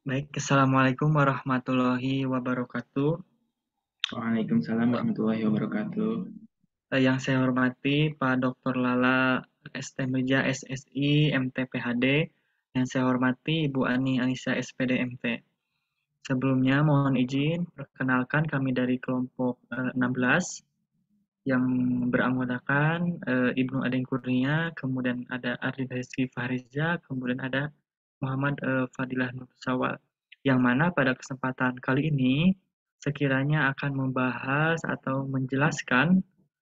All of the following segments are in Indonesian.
Baik, Assalamualaikum warahmatullahi wabarakatuh. Waalaikumsalam warahmatullahi wabarakatuh. Yang saya hormati Pak Dr. Lala ST Meja SSI MT PhD. Yang saya hormati Ibu Ani Anissa SPD MT. Sebelumnya mohon izin perkenalkan kami dari kelompok 16 yang beranggotakan Ibnu Adeng Kurnia, kemudian ada Ardi Rizky Fahriza, kemudian ada Muhammad Fadilah Nur Sawal. Yang mana pada kesempatan kali ini sekiranya akan membahas atau menjelaskan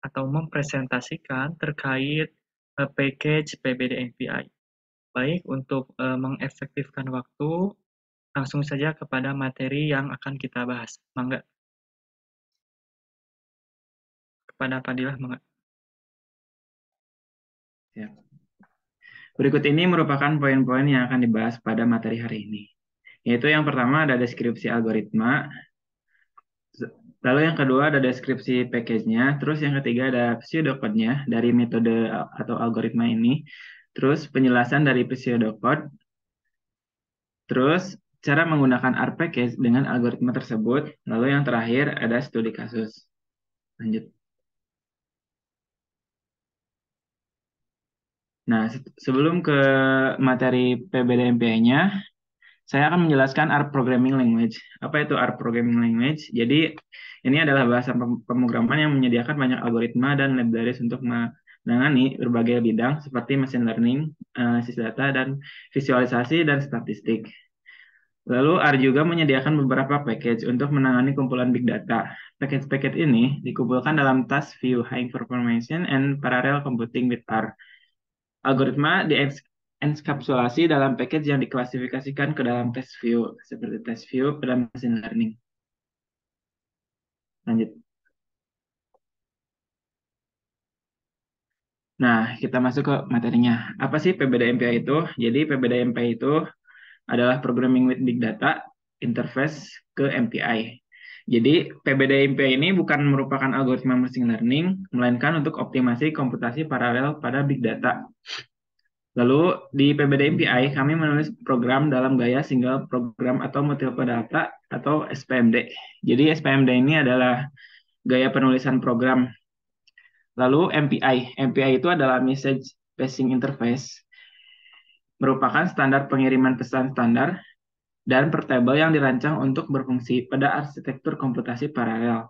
atau mempresentasikan terkait package PBD MPI. Baik, untuk mengefektifkan waktu, langsung saja kepada materi yang akan kita bahas. Mangga, kepada Fadilah, mangga. Siap. Berikut ini merupakan poin-poin yang akan dibahas pada materi hari ini. Yaitu yang pertama ada deskripsi algoritma, lalu yang kedua ada deskripsi package-nya, terus yang ketiga ada pseudocode-nya dari metode atau algoritma ini, terus penjelasan dari pseudocode, terus cara menggunakan R package dengan algoritma tersebut, lalu yang terakhir ada studi kasus. Lanjut. Nah, sebelum ke materi PBDMPI-nya, saya akan menjelaskan R Programming Language. Apa itu R Programming Language? Jadi, ini adalah bahasa pemrograman yang menyediakan banyak algoritma dan libraries untuk menangani berbagai bidang seperti machine learning, analisis data, dan visualisasi dan statistik. Lalu R juga menyediakan beberapa package untuk menangani kumpulan big data. Package-package ini dikumpulkan dalam task view high information and parallel computing with R. Algoritma dienkapsulasi dalam package yang diklasifikasikan ke dalam test view, seperti test view pada machine learning. Lanjut. Nah, kita masuk ke materinya. Apa sih PBDMPI itu? Jadi PBDMPI itu adalah Programming with Big Data Interface ke MPI. Jadi PBDMPI ini bukan merupakan algoritma machine learning, melainkan untuk optimasi komputasi paralel pada big data. Lalu di PBD MPI kami menulis program dalam gaya single program atau multiple data atau SPMD. Jadi SPMD ini adalah gaya penulisan program. Lalu MPI. MPI itu adalah Message Passing Interface, merupakan standar pengiriman pesan standar dan portable yang dirancang untuk berfungsi pada arsitektur komputasi paralel.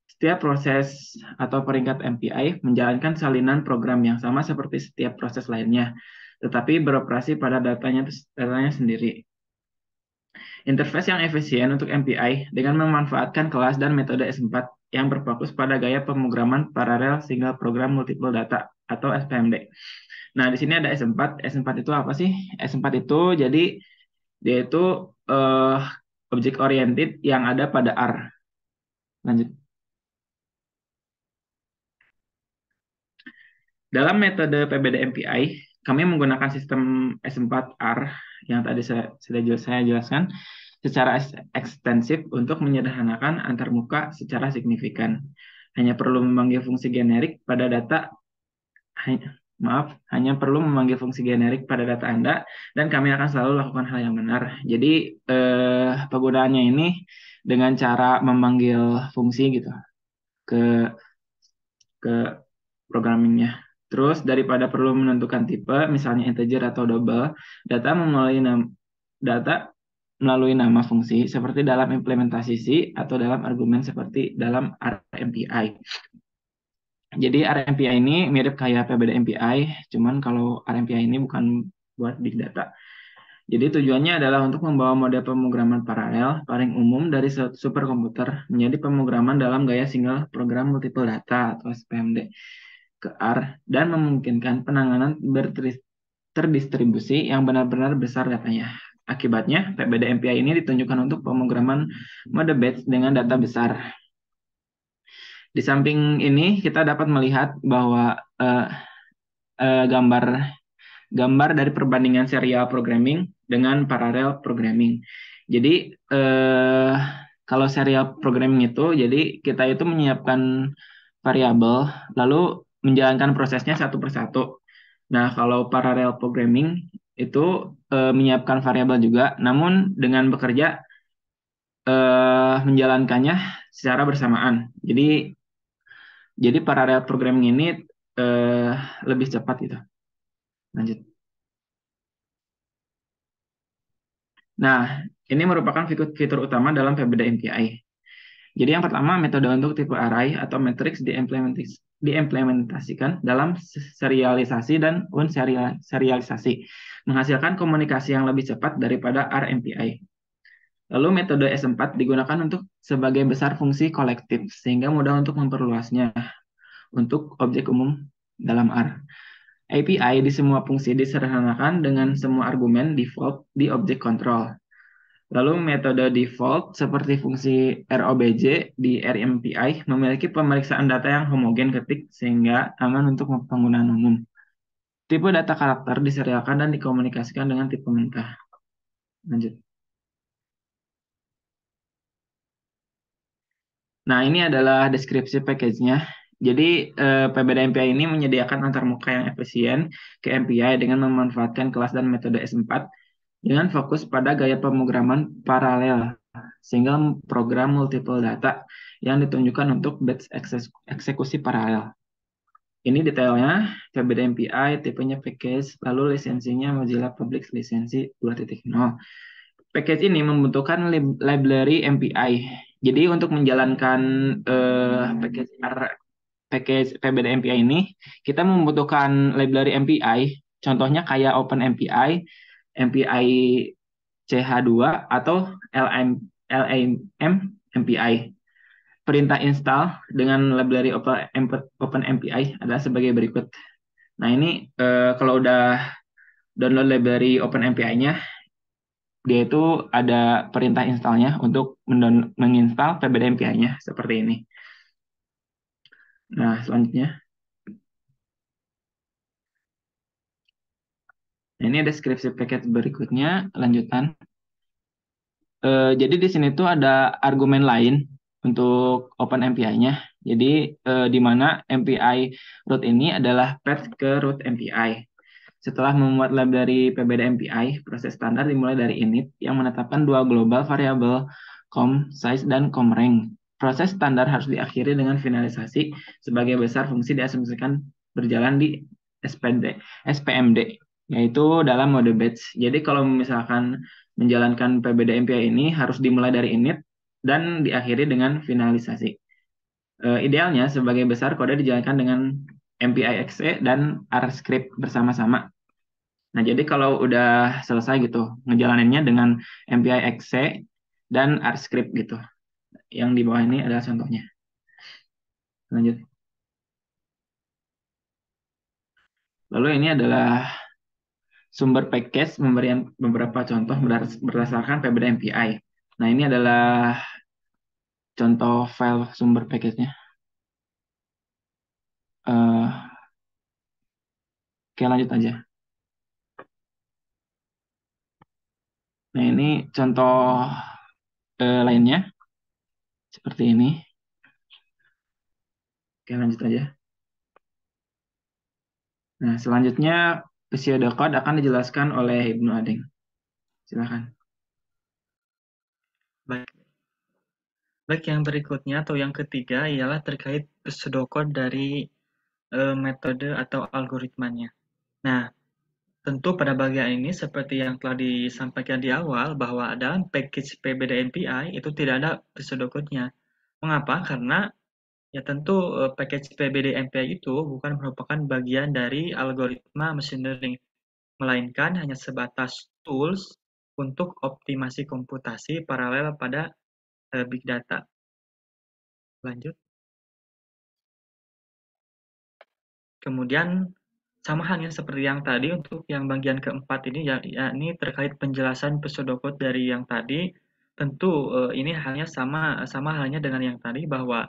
Setiap proses atau peringkat MPI menjalankan salinan program yang sama seperti setiap proses lainnya, tetapi beroperasi pada datanya sendiri. Interface yang efisien untuk MPI dengan memanfaatkan kelas dan metode S4 yang berfokus pada gaya pemrograman paralel single program multiple data atau SPMD. Nah, di sini ada S4. S4 itu apa sih? S4 itu jadi dia itu eh, object oriented yang ada pada R. Lanjut. Dalam metode PBDMPI, kami menggunakan sistem S4R yang tadi saya jelaskan secara ekstensif untuk menyederhanakan antarmuka secara signifikan. Hanya perlu memanggil fungsi generik pada data, hanya perlu memanggil fungsi generik pada data Anda, dan kami akan selalu lakukan hal yang benar. Jadi, penggunaannya ini dengan cara memanggil fungsi gitu ke ke programmingnya. Terus daripada perlu menentukan tipe, misalnya integer atau double, data melalui nama fungsi seperti dalam implementasi C atau dalam argumen seperti dalam RMPI. Jadi RMPI ini mirip kayak PBDMPI, cuman kalau RMPI ini bukan buat big data. Jadi tujuannya adalah untuk membawa model pemrograman paralel paling umum dari superkomputer menjadi pemrograman dalam gaya single program multiple data atau SPMD ke R dan memungkinkan penanganan terdistribusi yang benar-benar besar datanya. Akibatnya, PBD-MPI ini ditunjukkan untuk pemrograman mode batch dengan data besar. Di samping ini, kita dapat melihat bahwa gambar gambar dari perbandingan serial programming dengan parallel programming. Jadi, kalau serial programming itu, jadi kita itu menyiapkan variabel, lalu menjalankan prosesnya satu persatu. Nah, kalau parallel programming itu menyiapkan variabel juga, namun dengan bekerja menjalankannya secara bersamaan. Jadi paralel programming ini eh, lebih cepat gitu. Lanjut. Nah, ini merupakan fitur utama dalam PBDA-MPI. Jadi yang pertama, metode untuk tipe array atau matrix diimplementasikan dalam serialisasi dan unserialisasi, menghasilkan komunikasi yang lebih cepat daripada RMPI. Lalu metode S4 digunakan untuk sebagai besar fungsi kolektif, sehingga mudah untuk memperluasnya untuk objek umum dalam R. API di semua fungsi disederhanakan dengan semua argumen default di objek control. Lalu metode default seperti fungsi ROBJ di RMPI memiliki pemeriksaan data yang homogen ketik sehingga aman untuk penggunaan umum. Tipe data karakter diserialkan dan dikomunikasikan dengan tipe mentah. Lanjut. Nah, ini adalah deskripsi package-nya. Jadi, PBDA-MPI ini menyediakan antarmuka yang efisien ke MPI dengan memanfaatkan kelas dan metode S4 dengan fokus pada gaya pemrograman paralel, sehingga program multiple data yang ditunjukkan untuk batch eksekusi paralel. Ini detailnya, PBDA-MPI, tipenya package, lalu lisensinya Mozilla Public Lisensi 2.0. Package ini membutuhkan library MPI. Jadi untuk menjalankan package PBD MPI ini, kita membutuhkan library MPI. Contohnya kayak OpenMPI, MPI CH2 atau LAM MPI. Perintah install dengan library OpenMPI adalah sebagai berikut. Nah ini kalau udah download library OpenMPI-nya, dia itu ada perintah installnya untuk menginstal PBDMPI-nya seperti ini. Nah, selanjutnya. Nah, ini deskripsi paket berikutnya, lanjutan. Jadi di sini tuh ada argumen lain untuk OpenMPI-nya. Jadi di mana MPI root ini adalah path ke root MPI. Setelah membuat library PBDMPI, proses standar dimulai dari init yang menetapkan dua global variabel com size dan com range. Proses standar harus diakhiri dengan finalisasi sebagai besar fungsi diasumsikan berjalan di SPMD, yaitu dalam mode batch. Jadi kalau misalkan menjalankan PBDMPI ini harus dimulai dari init dan diakhiri dengan finalisasi. Idealnya sebagai besar kode dijalankan dengan MPI-exe dan R-script bersama-sama. Nah, jadi kalau udah selesai gitu, ngejalaninnya dengan MPI-exe dan R-script gitu. Yang di bawah ini adalah contohnya. Lanjut. Lalu ini adalah sumber package memberikan beberapa contoh berdasarkan PBDMPI. Nah, ini adalah contoh file sumber package-nya. Oke, lanjut aja. Nah, ini contoh lainnya seperti ini. Oke, lanjut aja. Nah, selanjutnya pseudocode akan dijelaskan oleh Ibnu Adeng. Silakan. Baik. Baik, yang berikutnya atau yang ketiga ialah terkait pseudocode dari metode atau algoritmanya. Nah, tentu pada bagian ini seperti yang telah disampaikan di awal bahwa dalam package PBDMPI itu tidak ada pseudocode-nya. Mengapa? Karena ya tentu package PBDMPI itu bukan merupakan bagian dari algoritma machine learning, melainkan hanya sebatas tools untuk optimasi komputasi paralel pada big data. Lanjut. Kemudian sama halnya seperti yang tadi untuk yang bagian keempat ini yakni terkait penjelasan pseudocode dari yang tadi, tentu ini halnya sama halnya dengan yang tadi bahwa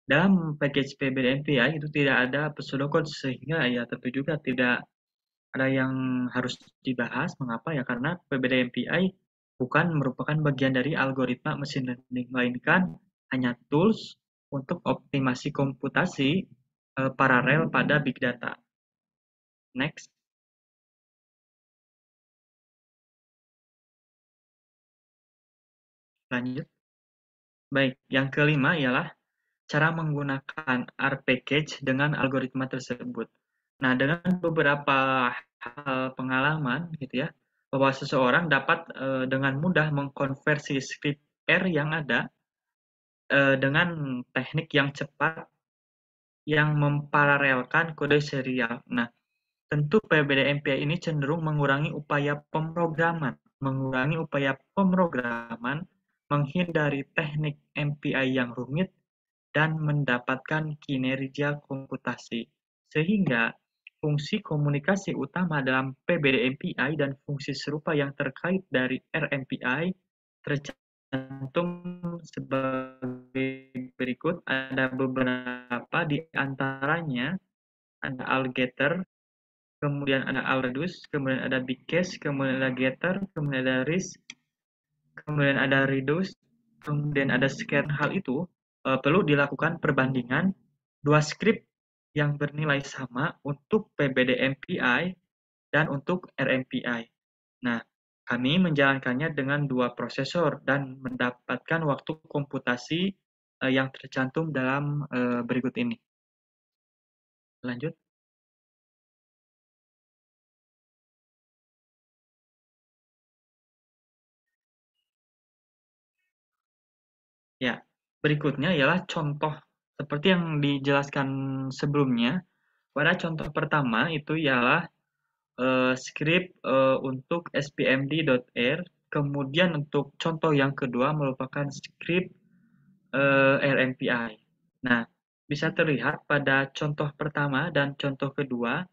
dalam package PBDMPI itu tidak ada pseudocode sehingga ya tentu juga tidak ada yang harus dibahas. Mengapa ya? Karena PBDMPI bukan merupakan bagian dari algoritma machine learning, melainkan hanya tools untuk optimasi komputasi paralel pada big data. Next. Lanjut. Baik, yang kelima ialah cara menggunakan R package dengan algoritma tersebut. Nah, dengan beberapa hal pengalaman gitu ya, bahwa seseorang dapat dengan mudah mengkonversi script R yang ada dengan teknik yang cepat yang memparalelkan kode serial. Nah, tentu PBDMPI ini cenderung mengurangi upaya pemrograman, menghindari teknik MPI yang rumit, dan mendapatkan kinerja komputasi. Sehingga fungsi komunikasi utama dalam PBDMPI dan fungsi serupa yang terkait dari RMPI tercantum sebagai berikut. Ada beberapa di antaranya, ada algetter, kemudian ada alreduce, kemudian ada bigcase, kemudian ada getter, kemudian ada RIS, kemudian ada reduce, kemudian ada scan. Hal itu perlu dilakukan perbandingan dua script yang bernilai sama untuk PBDMPI dan untuk RMPI. Nah, kami menjalankannya dengan dua prosesor dan mendapatkan waktu komputasi yang tercantum dalam berikut ini. Lanjut. Ya, berikutnya ialah contoh seperti yang dijelaskan sebelumnya. Pada contoh pertama itu ialah script untuk spmd.r. Kemudian untuk contoh yang kedua merupakan script RMPI. Nah, bisa terlihat pada contoh pertama dan contoh kedua,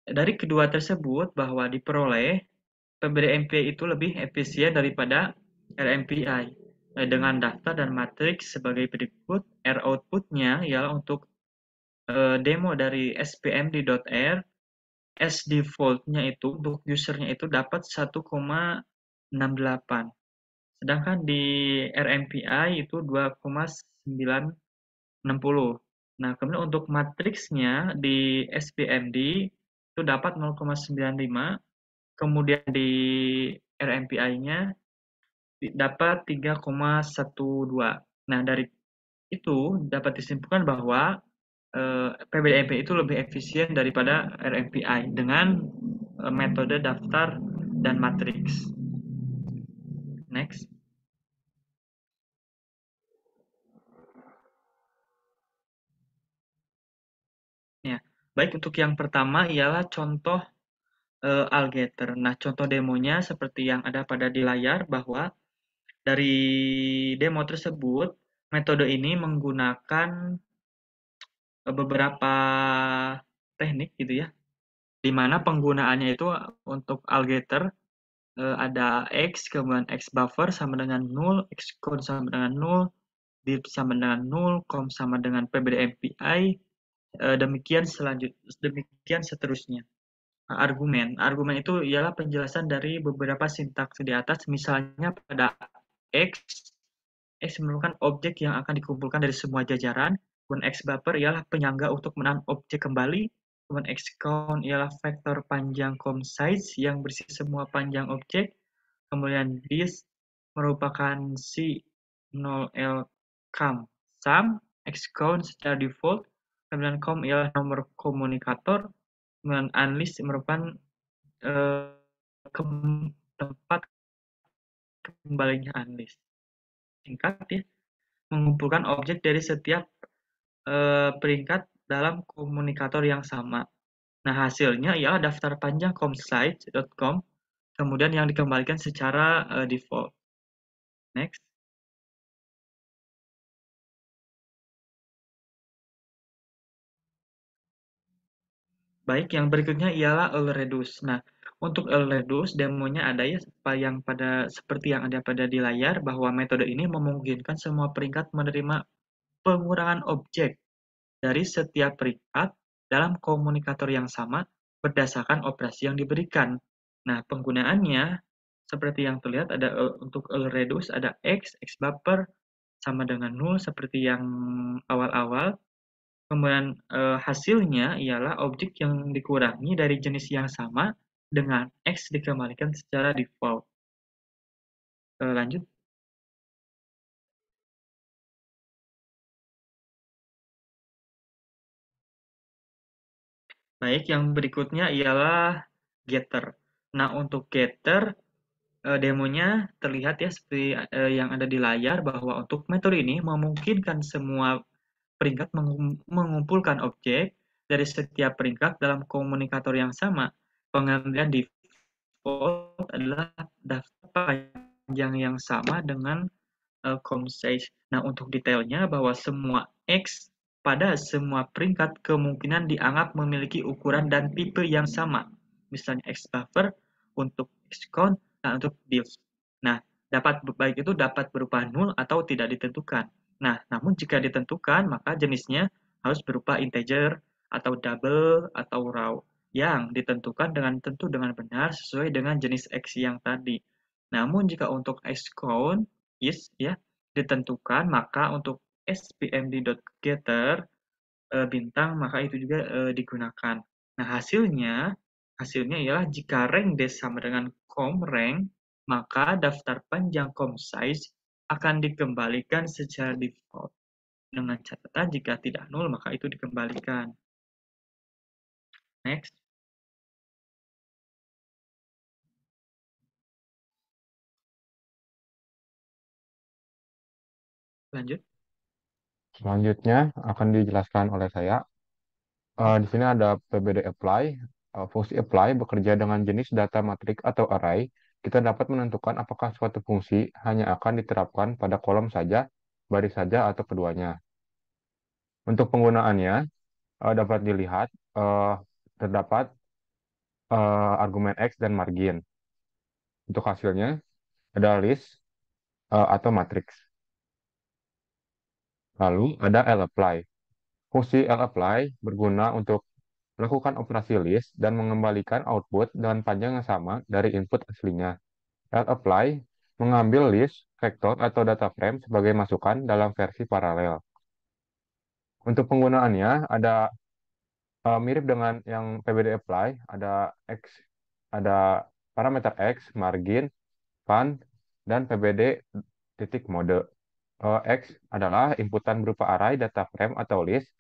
dari kedua tersebut bahwa diperoleh PBDMPI itu lebih efisien daripada RMPI dengan daftar dan matriks sebagai berikut. R output-nya ialah untuk demo dari spmd.r, S default-nya itu untuk user-nya itu dapat 1,68. Sedangkan di RMPI itu 2,960. Nah, kemudian untuk matriksnya di SPMD itu dapat 0,95, kemudian di RMPI-nya dapat 3,12. Nah, dari itu dapat disimpulkan bahwa PBDMP itu lebih efisien daripada RMPI dengan metode daftar dan matriks. Next. Ya, baik, untuk yang pertama ialah contoh algetter. Nah, contoh demonya seperti yang ada pada di layar, bahwa dari demo tersebut metode ini menggunakan beberapa teknik gitu ya, di mana penggunaannya itu untuk algetter ada X, kemudian X buffer sama dengan 0, X count sama dengan 0, div sama dengan 0, com sama dengan PBDMPI, demikian seterusnya. Argumen. Argumen itu ialah penjelasan dari beberapa sintaks di atas, misalnya pada X, X merupakan objek yang akan dikumpulkan dari semua jajaran, kemudian X buffer ialah penyangga untuk menahan objek kembali, kemudian X count ialah vektor panjang com size yang berisi semua panjang objek, kemudian this merupakan si 0L com sum, X count secara default, kemudian com ialah nomor komunikator, kemudian unlist merupakan eh, tempat kembalinya unlist. Singkat ya, mengumpulkan objek dari setiap peringkat dalam komunikator yang sama. Nah, hasilnya ialah daftar panjang comsite.com, kemudian yang dikembalikan secara default. Next. Baik, yang berikutnya ialah Elreduce. Nah, untuk Elreduce demonya ada ya, yang pada seperti yang ada pada di layar, bahwa metode ini memungkinkan semua peringkat menerima pengurangan objek dari setiap peringkat dalam komunikator yang sama berdasarkan operasi yang diberikan. Nah, penggunaannya seperti yang terlihat ada untuk Elreduce ada X, X buffer sama dengan 0 seperti yang awal-awal. Kemudian hasilnya ialah objek yang dikurangi dari jenis yang sama dengan X dikembalikan secara default. Lanjut. Baik, yang berikutnya ialah Getter. Nah, untuk Getter, demonya terlihat ya seperti yang ada di layar bahwa untuk metode ini memungkinkan semua peringkat mengumpulkan objek dari setiap peringkat dalam komunikator yang sama. Pengambilan default adalah daftar panjang yang sama dengan COM-size. Nah, untuk detailnya bahwa semua X pada semua peringkat kemungkinan dianggap memiliki ukuran dan tipe yang sama. Misalnya X buffer untuk X count dan untuk div. Nah, dapat baik itu dapat berupa null atau tidak ditentukan. Nah, namun jika ditentukan, maka jenisnya harus berupa integer atau double atau raw yang ditentukan dengan benar sesuai dengan jenis X yang tadi. Namun jika untuk X count is ya ditentukan, maka untuk spmd.getter bintang maka itu juga digunakan. Nah, hasilnya ialah jika rank D sama dengan com rank, maka daftar panjang com size akan dikembalikan secara default. Dengan catatan jika tidak nol maka itu dikembalikan. Next, lanjut. Selanjutnya akan dijelaskan oleh saya. Di sini ada PBD apply. Fungsi apply bekerja dengan jenis data matrik atau array. Kita dapat menentukan apakah suatu fungsi hanya akan diterapkan pada kolom saja, baris saja, atau keduanya. Untuk penggunaannya dapat dilihat terdapat argumen X dan margin. Untuk hasilnya ada list atau matriks. Lalu ada lapply. Fungsi lapply berguna untuk melakukan operasi list dan mengembalikan output dengan panjang yang sama dari input aslinya. Lapply mengambil list, vektor, atau data frame sebagai masukan dalam versi paralel. Untuk penggunaannya ada mirip dengan yang PBD apply, ada parameter X, margin, fun, dan PBD titik mode. X adalah inputan berupa array, data frame, atau list.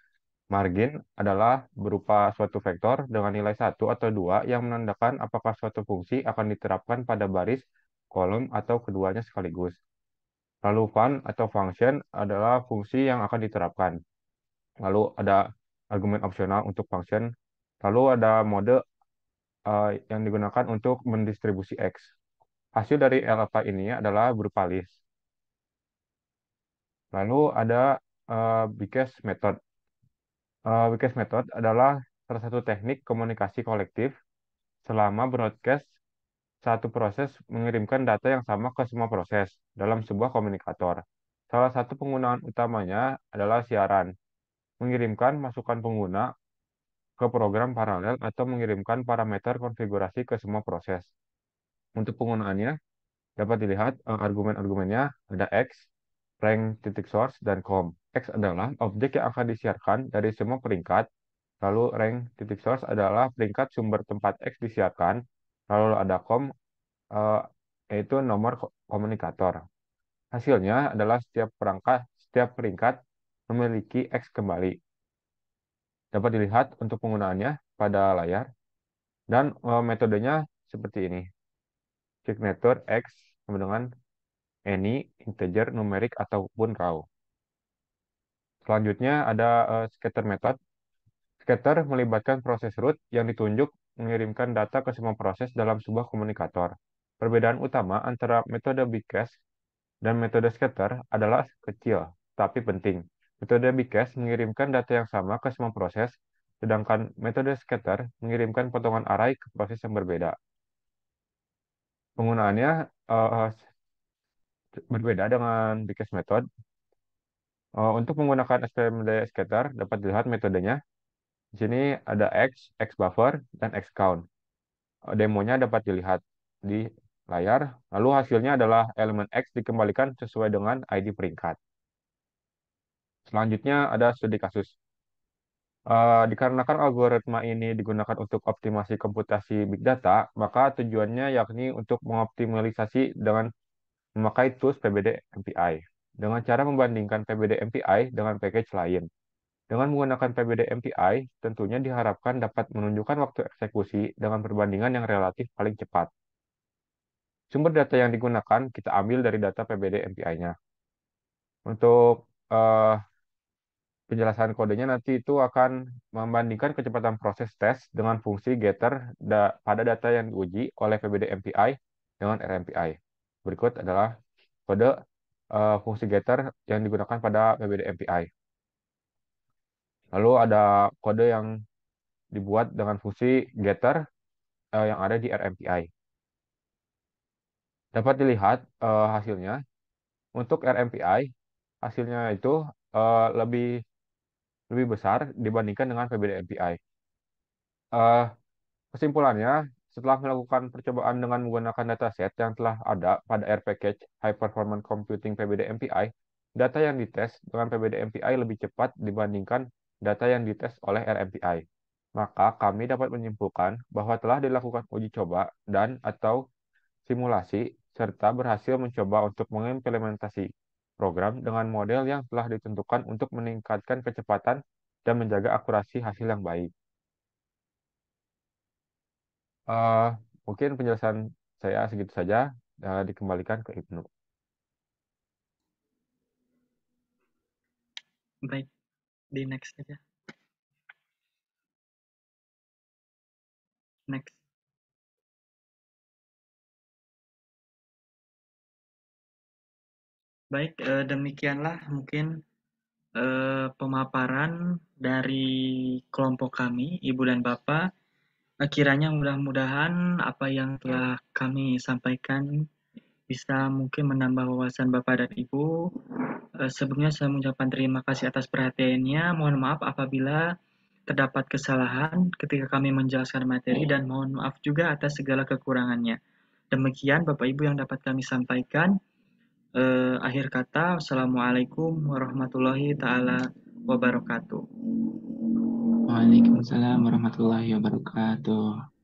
Margin adalah berupa suatu vektor dengan nilai 1 atau 2 yang menandakan apakah suatu fungsi akan diterapkan pada baris, kolom, atau keduanya sekaligus. Lalu fun atau function adalah fungsi yang akan diterapkan. Lalu ada argumen opsional untuk function. Lalu ada mode yang digunakan untuk mendistribusi X. Hasil dari LFA ini adalah berupa list. Lalu ada Bikes method. Bikes method adalah salah satu teknik komunikasi kolektif selama broadcast satu proses mengirimkan data yang sama ke semua proses dalam sebuah komunikator. Salah satu penggunaan utamanya adalah siaran, mengirimkan masukan pengguna ke program paralel atau mengirimkan parameter konfigurasi ke semua proses. Untuk penggunaannya, dapat dilihat argumen-argumennya ada X, rank titik source, dan com. X adalah objek yang akan disiarkan dari semua peringkat, lalu rank titik source adalah peringkat sumber tempat X disiarkan, lalu ada com, eh, yaitu nomor komunikator. Hasilnya adalah setiap peringkat memiliki X kembali. Dapat dilihat untuk penggunaannya pada layar, dan metodenya seperti ini. Signature X sama dengan any, integer, numerik, ataupun raw. Selanjutnya ada scatter method. Scatter melibatkan proses root yang ditunjuk mengirimkan data ke semua proses dalam sebuah komunikator. Perbedaan utama antara metode Bcache dan metode scatter adalah kecil, tapi penting. Metode Bcache mengirimkan data yang sama ke semua proses, sedangkan metode scatter mengirimkan potongan array ke proses yang berbeda. Penggunaannya berbeda dengan Bcache method. Untuk menggunakan SPMD scatter dapat dilihat metodenya. Di sini ada X buffer, dan X count. Demonya dapat dilihat di layar. Lalu hasilnya adalah elemen X dikembalikan sesuai dengan ID peringkat. Selanjutnya ada studi kasus. Dikarenakan algoritma ini digunakan untuk optimasi komputasi big data, maka tujuannya yakni untuk mengoptimalisasi dengan memakai tools PBD MPI dengan cara membandingkan PBD MPI dengan package lain. Dengan menggunakan PBD-MPI, tentunya diharapkan dapat menunjukkan waktu eksekusi dengan perbandingan yang relatif paling cepat. Sumber data yang digunakan kita ambil dari data PBD-MPI-nya. Untuk penjelasan kodenya nanti itu akan membandingkan kecepatan proses tes dengan fungsi getter pada data yang diuji oleh PBD-MPI dengan RMPI. Berikut adalah kode fungsi getter yang digunakan pada PBD-MPI. Lalu ada kode yang dibuat dengan fungsi getter yang ada di RMPI. Dapat dilihat hasilnya. Untuk RMPI, hasilnya itu lebih besar dibandingkan dengan PBD-MPI. Kesimpulannya, setelah melakukan percobaan dengan menggunakan dataset yang telah ada pada R Package High Performance Computing PBD-MPI, data yang dites dengan PBD-MPI lebih cepat dibandingkan data yang dites oleh RMPI. Maka kami dapat menyimpulkan bahwa telah dilakukan uji coba dan/atau simulasi serta berhasil mencoba untuk mengimplementasi program dengan model yang telah ditentukan untuk meningkatkan kecepatan dan menjaga akurasi hasil yang baik. Eh, Mungkin penjelasan saya segitu saja. Dikembalikan ke Ibnu. Baik, di next aja. Next. Baik, demikianlah mungkin pemaparan dari kelompok kami, Ibu dan Bapak. Kiranya mudah-mudahan apa yang telah kami sampaikan bisa mungkin menambah wawasan Bapak dan Ibu. Sebelumnya saya mengucapkan terima kasih atas perhatiannya. Mohon maaf apabila terdapat kesalahan ketika kami menjelaskan materi dan mohon maaf juga atas segala kekurangannya. Demikian Bapak Ibu yang dapat kami sampaikan. Akhir kata, wassalamualaikum warahmatullahi taala wabarakatuh. Waalaikumsalam warahmatullahi wabarakatuh.